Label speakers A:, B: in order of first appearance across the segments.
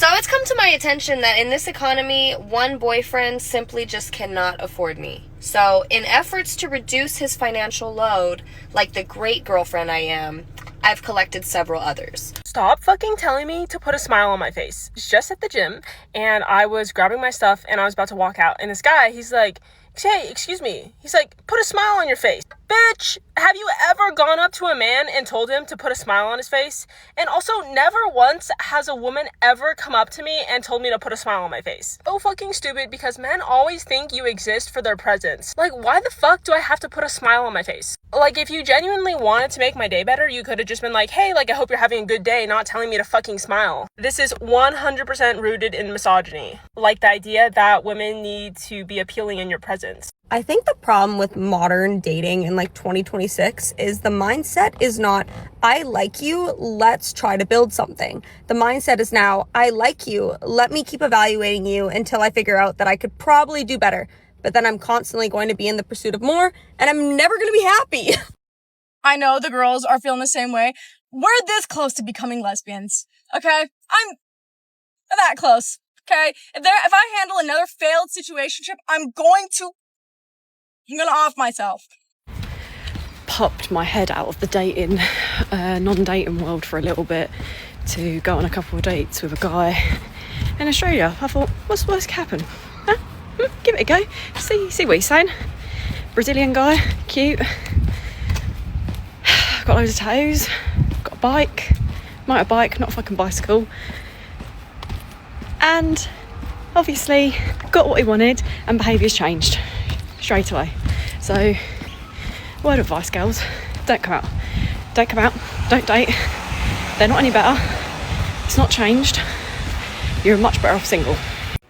A: So it's come to my attention that in this economy, one boyfriend simply just cannot afford me. So in efforts to reduce his financial load, like the great girlfriend I am, I've collected several others.
B: Stop fucking telling me to put a smile on my face. It's just at the gym, and I was grabbing my stuff, and I was about to walk out, and this guy, he's like, hey, excuse me. He's like, put a smile on your face. Bitch, have you ever gone up to a man and told him to put a smile on his face? And also, never once has a woman ever come up to me and told me to put a smile on my face. So fucking stupid, because men always think you exist for their presence. Like, why the fuck do I have to put a smile on my face? Like, if you genuinely wanted to make my day better, you could have just been like, hey, like, I hope you're having a good day, not telling me to fucking smile. This is 100% rooted in misogyny. Like, the idea that women need to be appealing in your presence.
C: I think the problem with modern dating in like 2026 is the mindset is not, I like you, let's try to build something. The mindset is now, I like you, let me keep evaluating you until I figure out that I could probably do better. But then I'm constantly going to be in the pursuit of more, and I'm never going to be happy.
D: I know the girls are feeling the same way. We're this close to becoming lesbians, okay? I'm that close, okay? If I handle another failed situationship, I'm going to off myself.
E: Popped my head out of the dating, non-dating world for a little bit to go on a couple of dates with a guy in Australia. I thought, what's the worst can happen? Huh? Give it a go. See what he's saying. Brazilian guy, cute. Got loads of tattoos. Got a bike. Motorbike, not a fucking bicycle. And obviously got what he wanted, and behaviour's changed straight away. So, word of advice, girls, don't come out, don't date, they're not any better, it's not changed, you're much better off single.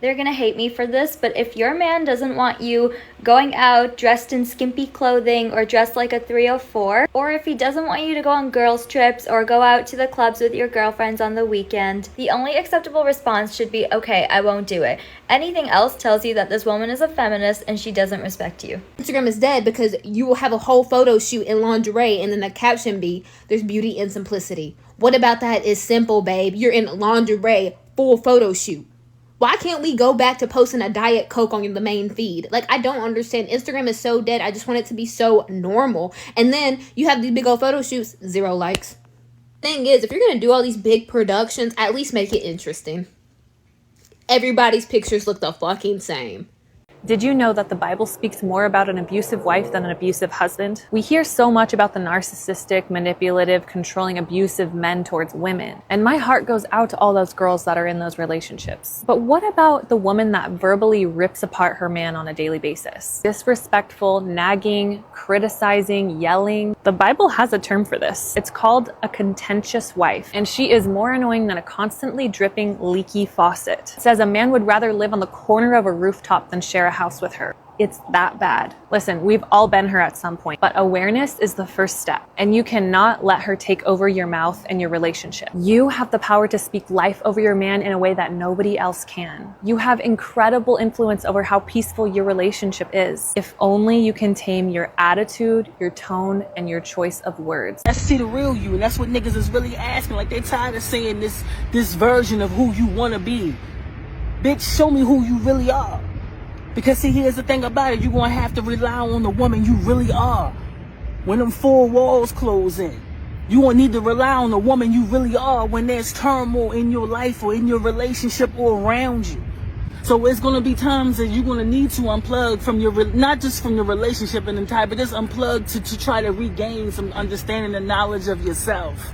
F: They're gonna hate me for this, but if your man doesn't want you going out dressed in skimpy clothing or dressed like a 304, or if he doesn't want you to go on girls trips or go out to the clubs with your girlfriends on the weekend, the only acceptable response should be, okay, I won't do it. Anything else tells you that this woman is a feminist and she doesn't respect you.
G: Instagram is dead because you will have a whole photo shoot in lingerie and then the caption be, there's beauty in simplicity. What about that is simple, babe? You're in lingerie, full photo shoot. Why can't we go back to posting a Diet Coke on the main feed? Like, I don't understand. Instagram is so dead. I just want it to be so normal. And then you have these big old photo shoots, 0 likes. Thing is, if you're going to do all these big productions, at least make it interesting. Everybody's pictures look the fucking same.
E: Did you know that the Bible speaks more about an abusive wife than an abusive husband? We hear so much about the narcissistic, manipulative, controlling, abusive men towards women. And my heart goes out to all those girls that are in those relationships. But what about the woman that verbally rips apart her man on a daily basis? Disrespectful, nagging, criticizing, yelling. The Bible has a term for this. It's called a contentious wife. And she is more annoying than a constantly dripping, leaky faucet. It says a man would rather live on the corner of a rooftop than share a house with her. It's that bad. Listen, we've all been her at some point, but awareness is the first step, and you cannot let her take over your mouth and your relationship. You have the power to speak life over your man in a way that nobody else can. You have incredible influence over how peaceful your relationship is. If only you can tame your attitude, your tone, and your choice of words.
H: Let's see the real you, and that's what niggas is really asking. Like, they tired of saying this version of who you want to be. Bitch, show me who you really are. Because see, here's the thing about it. You're going to have to rely on the woman you really are. When them 4 walls close in. You won't need to rely on the woman you really are when there's turmoil in your life or in your relationship or around you. So it's going to be times that you're going to need to unplug from your, not just from your relationship and entire, but just unplug to try to regain some understanding and knowledge of yourself.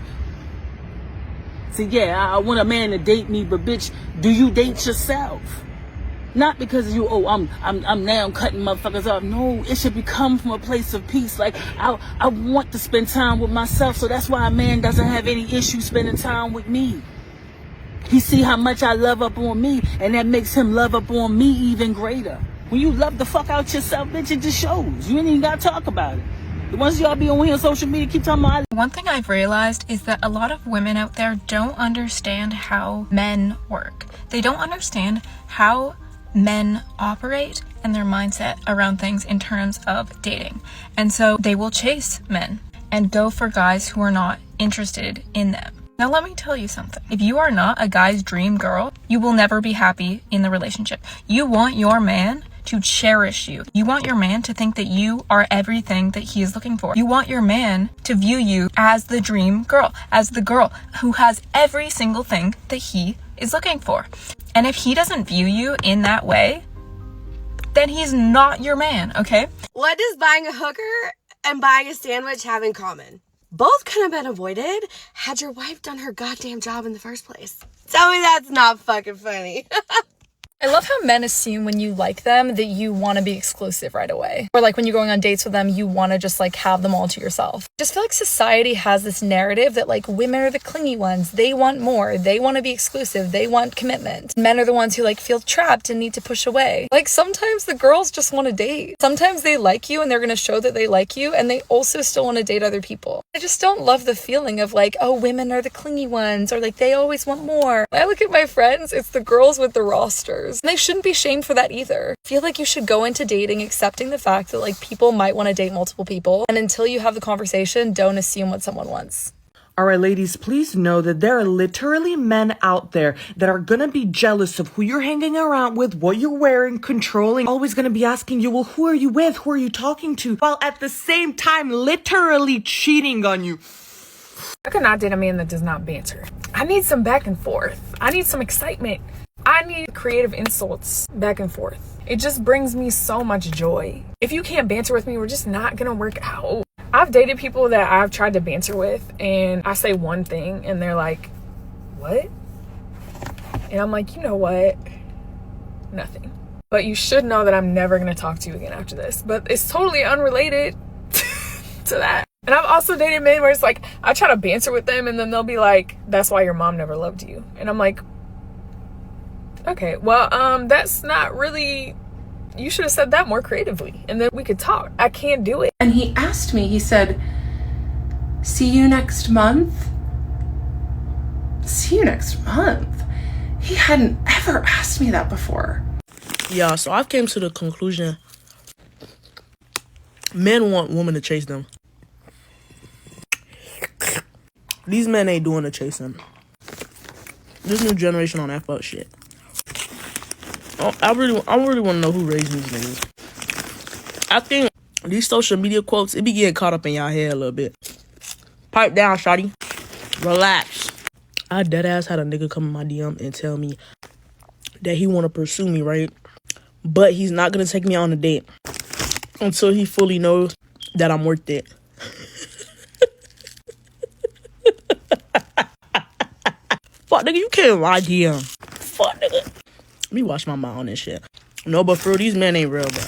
H: See, yeah, I want a man to date me, but bitch, do you date yourself? Not because I'm now cutting motherfuckers off. No, it should come from a place of peace. Like, I want to spend time with myself, so that's why a man doesn't have any issue spending time with me. He see how much I love up on me, and that makes him love up on me even greater. When you love the fuck out yourself, bitch, it just shows. You ain't even gotta talk about it. The ones y'all be on here on social media keep talking about it.
D: One thing I've realized is that a lot of women out there don't understand how men work. They don't understand how men operate and their mindset around things in terms of dating. And so they will chase men and go for guys who are not interested in them.
B: Now let me tell you something. If you are not a guy's dream girl, you will never be happy in the relationship. You want your man to cherish you. You want your man to think that you are everything that he is looking for. You want your man to view you as the dream girl, as the girl who has every single thing that he is looking for. And if he doesn't view you in that way, then he's not your man, okay?
I: What does buying a hooker and buying a sandwich have in common? Both could have been avoided had your wife done her goddamn job in the first place. Tell me that's not fucking funny.
D: I love how men assume when you like them that you want to be exclusive right away. Or like when you're going on dates with them, you want to just like have them all to yourself. I just feel like society has this narrative that like women are the clingy ones. They want more. They want to be exclusive. They want commitment. Men are the ones who like feel trapped and need to push away. Like sometimes the girls just want to date. Sometimes they like you and they're going to show that they like you, and they also still want to date other people. I just don't love the feeling of like, oh, women are the clingy ones, or like they always want more. When I look at my friends, it's the girls with the rosters. And they shouldn't be shamed for that either. I feel like you should go into dating accepting the fact that like people might want to date multiple people, and until you have the conversation, don't assume what someone wants.
J: All right, ladies, please know that there are literally men out there that are gonna be jealous of who you're hanging around with, what you're wearing, controlling, always gonna be asking you, well, who are you with? Who are you talking to? While at the same time, literally cheating on you.
B: I could not date a man that does not banter. I need some back and forth. I need some excitement. I need creative insults back and forth. It just brings me so much joy. If you can't banter with me, we're just not gonna work out. I've dated people that I've tried to banter with, and I say one thing and they're like, what? And I'm like, you know what? Nothing. But you should know that I'm never gonna talk to you again after this. But it's totally unrelated to that. And I've also dated men where it's like, I try to banter with them and then they'll be like, that's why your mom never loved you. And I'm like, okay, well, that's not really, you should have said that more creatively and then we could talk. I can't do it.
K: And he asked me, he said, see you next month? See you next month? He hadn't ever asked me that before.
H: Yeah, so I've came to the conclusion men want women to chase them. These men ain't doing the chasing. This new generation on that fuck shit. I really want to know who raised these niggas. I think these social media quotes, it be getting caught up in y'all head a little bit. Pipe down, shawty. Relax. I deadass had a nigga come in my DM and tell me that he want to pursue me, right? But he's not going to take me on a date until he fully knows that I'm worth it. Fuck, nigga, you can't lie to him. Fuck, nigga. Let me wash my mouth on this shit. No, but for real, these men ain't real, bro.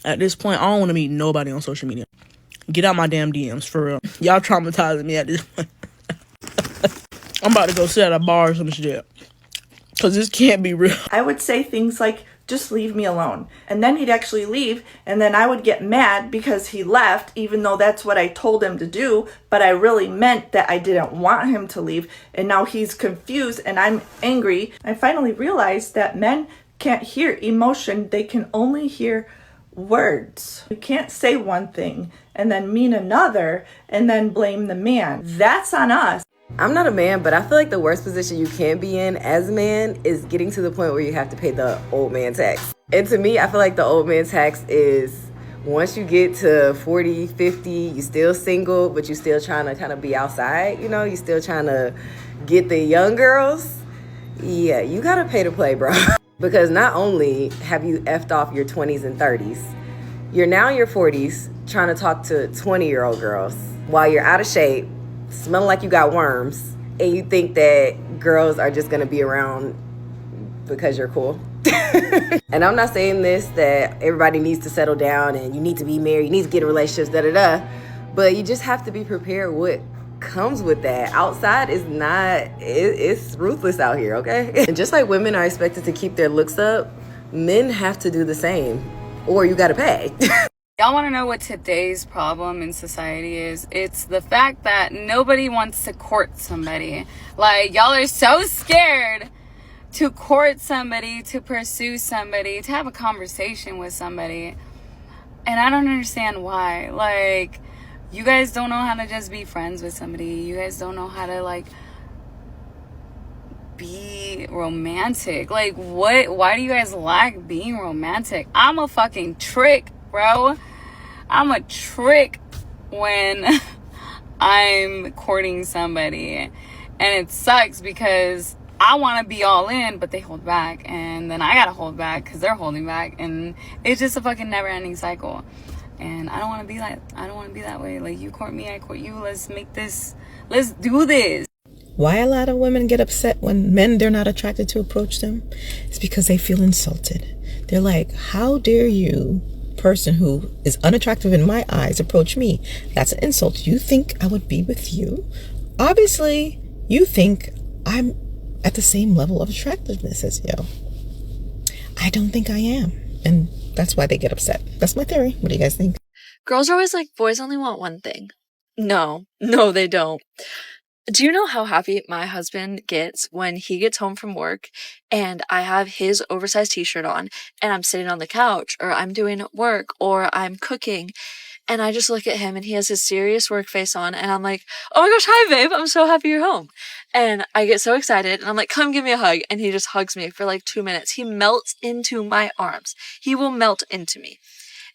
H: At this point, I don't want to meet nobody on social media. Get out my damn DMs, for real. Y'all traumatizing me at this point. I'm about to go sit at a bar or some shit. Because this can't be real.
L: I would say things like, just leave me alone. And then he'd actually leave, and then I would get mad because he left, even though that's what I told him to do, but I really meant that I didn't want him to leave, and now he's confused and I'm angry. I finally realized that men can't hear emotion, they can only hear words. You can't say one thing and then mean another and then blame the man. That's on us.
M: I'm not a man, but I feel like the worst position you can be in as a man is getting to the point where you have to pay the old man tax. And to me, I feel like the old man tax is once you get to 40, 50, you still single, but you still trying to kind of be outside, you know? You still trying to get the young girls. Yeah, you gotta pay to play, bro. Because not only have you effed off your 20s and 30s, you're now in your 40s trying to talk to 20-year-old girls while you're out of shape, smelling like you got worms, and you think that girls are just gonna be around because you're cool. And I'm not saying this that everybody needs to settle down and you need to be married, you need to get in relationships, da-da-da, but you just have to be prepared what comes with that. Outside is not, it's ruthless out here, okay? And just like women are expected to keep their looks up, men have to do the same, or you gotta pay.
N: Y'all want to know what today's problem in society is? It's the fact that nobody wants to court somebody. Like, y'all are so scared to court somebody, to pursue somebody, to have a conversation with somebody. And I don't understand why. Like, you guys don't know how to just be friends with somebody. You guys don't know how to, like, be romantic. Like, what? Why do you guys lack being romantic? I'm a fucking trick, bro. I'm a trick when I'm courting somebody. And it sucks because I want to be all in, but they hold back. And then I got to hold back because they're holding back. And it's just a fucking never-ending cycle. And I don't want to be that way. Like, you court me, I court you. Let's do this.
O: Why a lot of women get upset when men they're not attracted to approach them? It's because they feel insulted. They're like, how dare you, person who is unattractive in my eyes, approach me? That's an insult. You think I would be with you? Obviously, you think I'm at the same level of attractiveness as you. I don't think I am. And that's why they get upset. That's my theory. What do you guys think?
P: Girls are always like, boys only want one thing. No, they don't. Do you know how happy my husband gets when he gets home from work and I have his oversized t-shirt on and I'm sitting on the couch or I'm doing work or I'm cooking and I just look at him and he has his serious work face on and I'm like, oh my gosh, hi babe, I'm so happy you're home. And I get so excited and I'm like, come give me a hug. And he just hugs me for like 2 minutes. He melts into my arms. He will melt into me.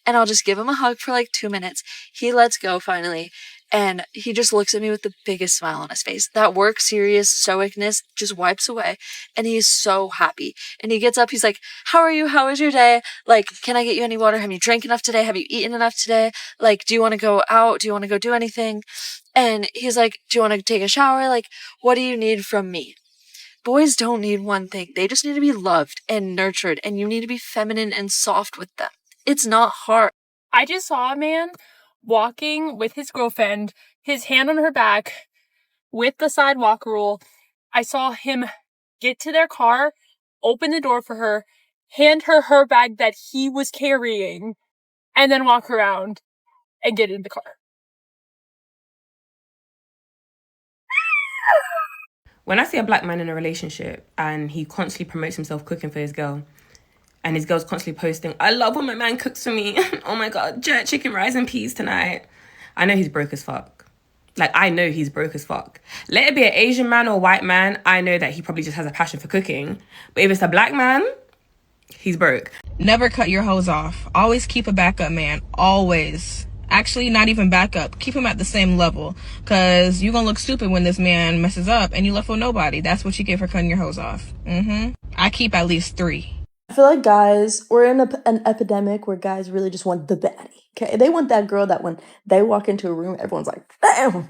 P: And I'll just give him a hug for like 2 minutes. He lets go finally. And he just looks at me with the biggest smile on his face. That work, serious stoicness just wipes away. And he's so happy. And he gets up. He's like, how are you? How was your day? Like, can I get you any water? Have you drank enough today? Have you eaten enough today? Like, do you want to go out? Do you want to go do anything? And he's like, do you want to take a shower? Like, what do you need from me? Boys don't need one thing. They just need to be loved and nurtured. And you need to be feminine and soft with them. It's not hard.
B: I just saw a man walking with his girlfriend, his hand on her back, with the sidewalk rule. I saw him get to their car, open the door for her, hand her bag that he was carrying, and then walk around and get in the car.
Q: When I see a black man in a relationship and he constantly promotes himself cooking for his girl, and his girl's constantly posting, I love when my man cooks for me. Oh my God, jerk chicken, rice and peas tonight. I know he's broke as fuck. Like, I know he's broke as fuck. Let it be an Asian man or a white man, I know that he probably just has a passion for cooking. But if it's a black man, he's broke.
R: Never cut your hose off. Always keep a backup man. Always. Actually, not even backup. Keep him at the same level. Because you're going to look stupid when this man messes up and you left with nobody. That's what you get for cutting your hose off. I keep at least 3.
S: I feel like guys, we're in an epidemic where guys really just want the baddie. Okay, they want that girl that when they walk into a room, everyone's like, damn,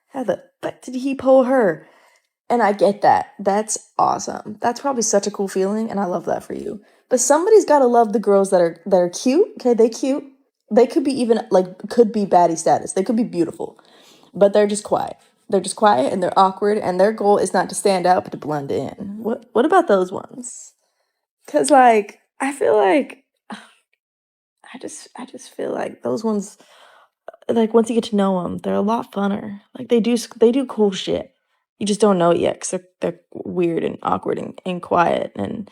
S: how the fuck did he pull her? And I get that. That's awesome. That's probably such a cool feeling, and I love that for you. But somebody's got to love the girls that are cute. Okay, they cute. They could be even could be baddie status. They could be beautiful, but they're just quiet. They're just quiet and they're awkward, and their goal is not to stand out but to blend in. What about those ones? Cause I feel like I just feel like those ones, once you get to know them, they're a lot funner. Like they do cool shit. You just don't know it yet because they're weird and awkward and quiet and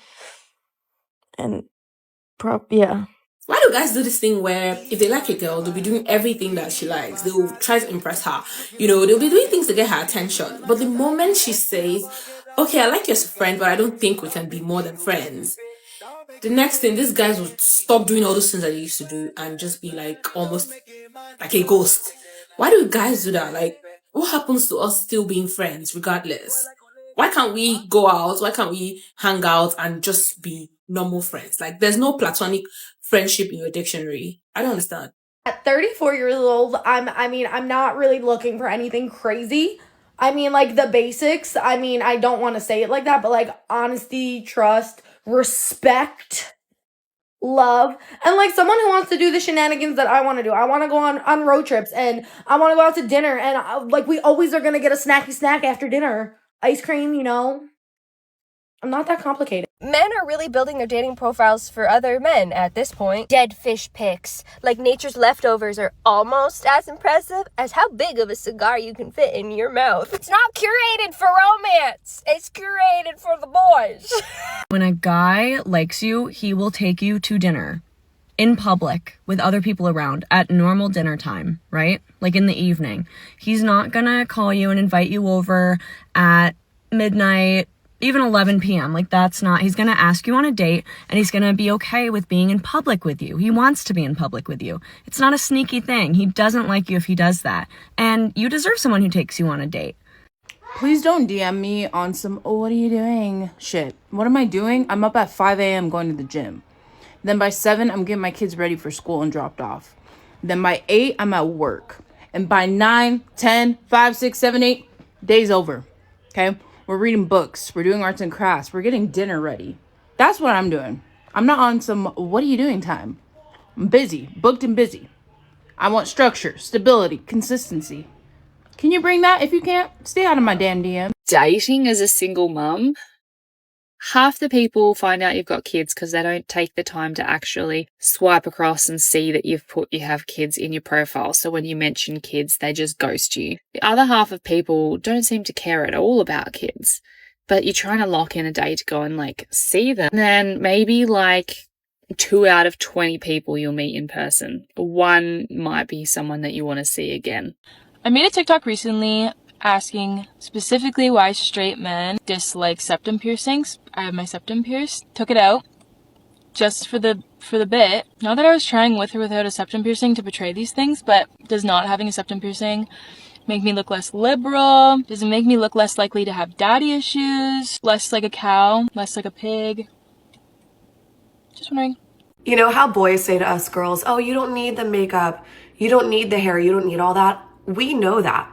S: yeah.
T: Why do guys do this thing where if they like a girl, they'll be doing everything that she likes. They'll try to impress her. They'll be doing things to get her attention. But the moment she says, okay, I like you as a friend, but I don't think we can be more than friends, the next thing, these guys will stop doing all those things that they used to do and just be almost like a ghost. Why do guys do that? What happens to us still being friends regardless? Why can't we go out? Why can't we hang out and just be normal friends? There's no platonic friendship in your dictionary. I don't understand.
U: At 34 years old, I'm not really looking for anything crazy. The basics. I don't want to say it like that, but honesty, trust, respect, love, and someone who wants to do the shenanigans that I want to do. I want to go on road trips, and I want to go out to dinner, and we always are going to get a snacky snack after dinner. Ice cream, I'm not that complicated.
A: Men are really building their dating profiles for other men at this point. Dead fish pics, like nature's leftovers, are almost as impressive as how big of a cigar you can fit in your mouth. It's not curated for romance. It's curated for the boys.
V: When a guy likes you, he will take you to dinner in public with other people around at normal dinner time, right? Like in the evening. He's not gonna call you and invite you over at midnight even 11 p.m. Like, that's not, he's gonna ask you on a date, and he's gonna be okay with being in public with you. He wants to be in public with you. It's not a sneaky thing. He doesn't like you if he does that. And you deserve someone who takes you on a date.
C: Please don't DM me on some, oh, what are you doing shit. What am I doing? I'm up at 5 a.m. going to the gym. Then by 7, I'm getting my kids ready for school and dropped off. Then by 8, I'm at work. And by 9, 10, 5, 6, 7, 8, day's over. Okay? We're reading books. We're doing arts and crafts. We're getting dinner ready. That's what I'm doing. I'm not on some, what are you doing time? I'm busy. Booked and busy. I want structure, stability, consistency. Can you bring that? If you can't, stay out of my damn DM.
F: Dating as a single mum, half the people find out you've got kids because they don't take the time to actually swipe across and see that you have kids in your profile. So when you mention kids, they just ghost you. The other half of people don't seem to care at all about kids, but you're trying to lock in a day to go and like see them. And then maybe like 2 out of 20 people you'll meet in person. One might be someone that you want to see again.
W: I made a TikTok recently asking specifically why straight men dislike septum piercings. I have my septum pierced. Took it out just for the bit. Not that I was trying with or without a septum piercing to portray these things, but does not having a septum piercing make me look less liberal? Does it make me look less likely to have daddy issues? Less like a cow? Less like a pig? Just wondering.
I: You know how boys say to us girls, oh, you don't need the makeup, you don't need the hair, you don't need all that? We know that.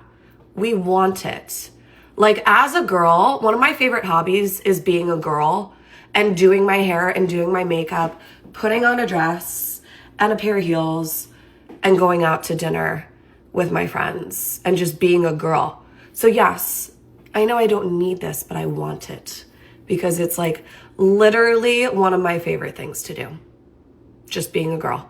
I: We want it. Like, as a girl, one of my favorite hobbies is being a girl and doing my hair and doing my makeup, putting on a dress and a pair of heels and going out to dinner with my friends and just being a girl. So yes, I know I don't need this, but I want it because it's like literally one of my favorite things to do. Just being a girl.